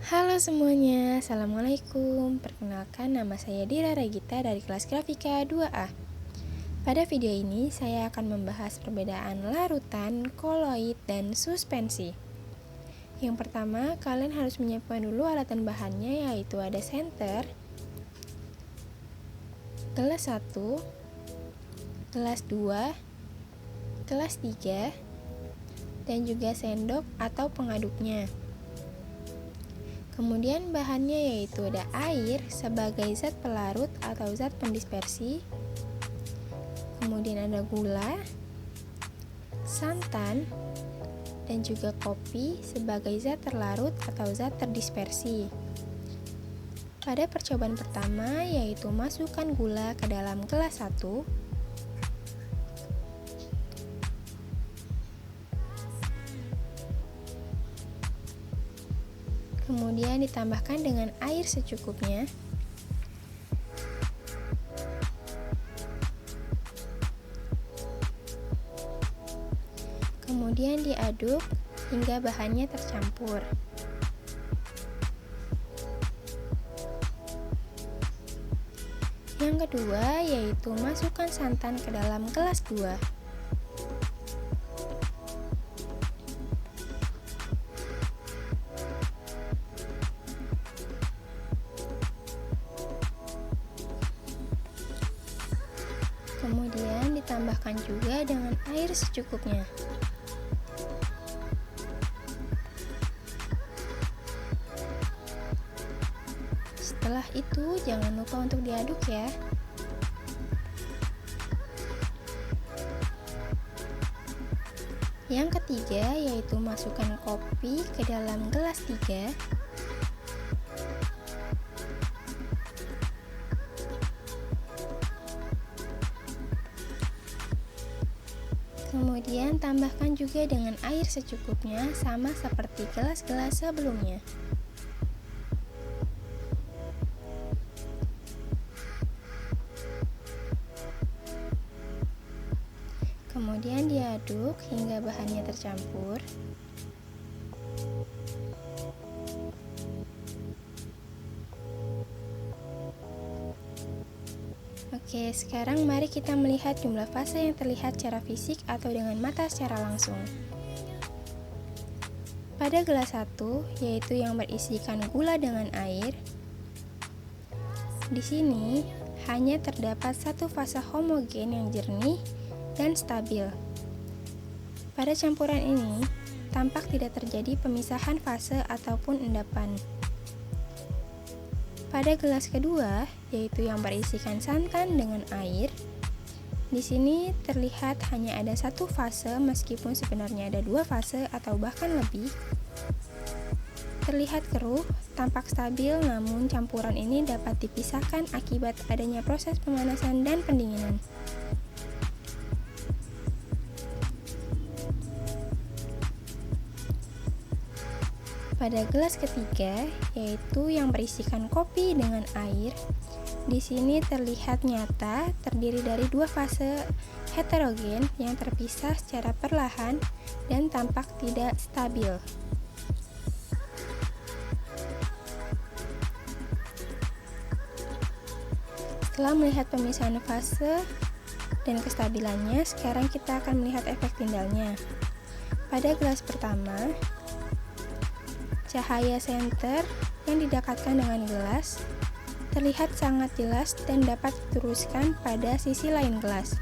Halo semuanya, Assalamualaikum. Perkenalkan, nama saya Dira Regita dari kelas Grafika 2A. Pada video ini, saya akan membahas perbedaan larutan, koloid, dan suspensi. Yang pertama, kalian harus menyiapkan dulu alat dan bahannya, yaitu ada senter, gelas 1, gelas 2, gelas 3, dan juga sendok atau pengaduknya. Kemudian bahannya yaitu ada air sebagai zat pelarut atau zat pendispersi. Kemudian ada gula, santan, dan juga kopi sebagai zat terlarut atau zat terdispersi. Pada percobaan pertama yaitu masukkan gula ke dalam gelas 1. Kemudian ditambahkan dengan air secukupnya. Kemudian diaduk hingga bahannya tercampur. Yang kedua yaitu masukkan santan ke dalam gelas 2. Kemudian ditambahkan juga dengan air secukupnya. Setelah itu jangan lupa untuk diaduk ya. Yang ketiga yaitu masukkan kopi ke dalam gelas 3. Kemudian tambahkan juga dengan air secukupnya, sama seperti gelas-gelas sebelumnya. Kemudian diaduk hingga bahannya tercampur. Oke, sekarang mari kita melihat jumlah fase yang terlihat secara fisik atau dengan mata secara langsung. Pada gelas 1, yaitu yang berisikan gula dengan air, di sini hanya terdapat satu fase homogen yang jernih dan stabil. Pada campuran ini, tampak tidak terjadi pemisahan fase ataupun endapan. Pada gelas kedua, yaitu yang berisikan santan dengan air, di sini terlihat hanya ada satu fase meskipun sebenarnya ada dua fase atau bahkan lebih. Terlihat keruh, tampak stabil, namun campuran ini dapat dipisahkan akibat adanya proses pemanasan dan pendinginan. Pada gelas ketiga, yaitu yang berisikan kopi dengan air, di sini terlihat nyata terdiri dari dua fase heterogen yang terpisah secara perlahan dan tampak tidak stabil. Setelah melihat pemisahan fase dan kestabilannya, sekarang kita akan melihat efek tindalnya. Pada gelas pertama, cahaya senter yang didekatkan dengan gelas terlihat sangat jelas dan dapat diteruskan pada sisi lain gelas.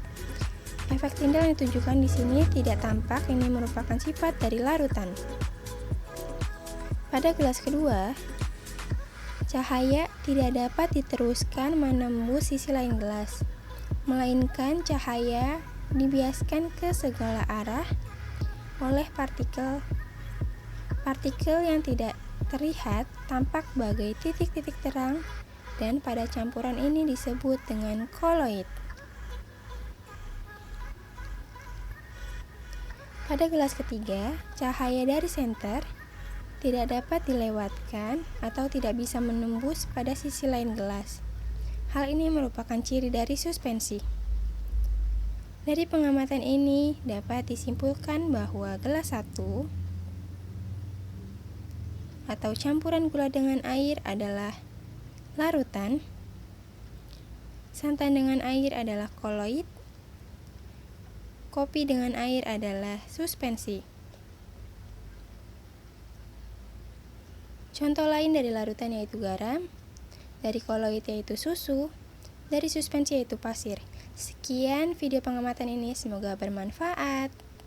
Efek tindal yang ditunjukkan di sini tidak tampak, ini merupakan sifat dari larutan. Pada gelas kedua, cahaya tidak dapat diteruskan menembus sisi lain gelas, melainkan cahaya dibiaskan ke segala arah oleh partikel yang tidak terlihat tampak bagai titik-titik terang, dan pada campuran ini disebut dengan koloid. Pada gelas ketiga, cahaya dari senter tidak dapat dilewatkan atau tidak bisa menembus pada sisi lain gelas. Hal ini merupakan ciri dari suspensi. Dari pengamatan ini dapat disimpulkan bahwa gelas 1 atau campuran gula dengan air adalah larutan. Santan dengan air adalah koloid. Kopi dengan air adalah suspensi. Contoh lain dari larutan yaitu garam, dari koloid yaitu susu, dari suspensi yaitu pasir. Sekian video pengamatan ini, semoga bermanfaat.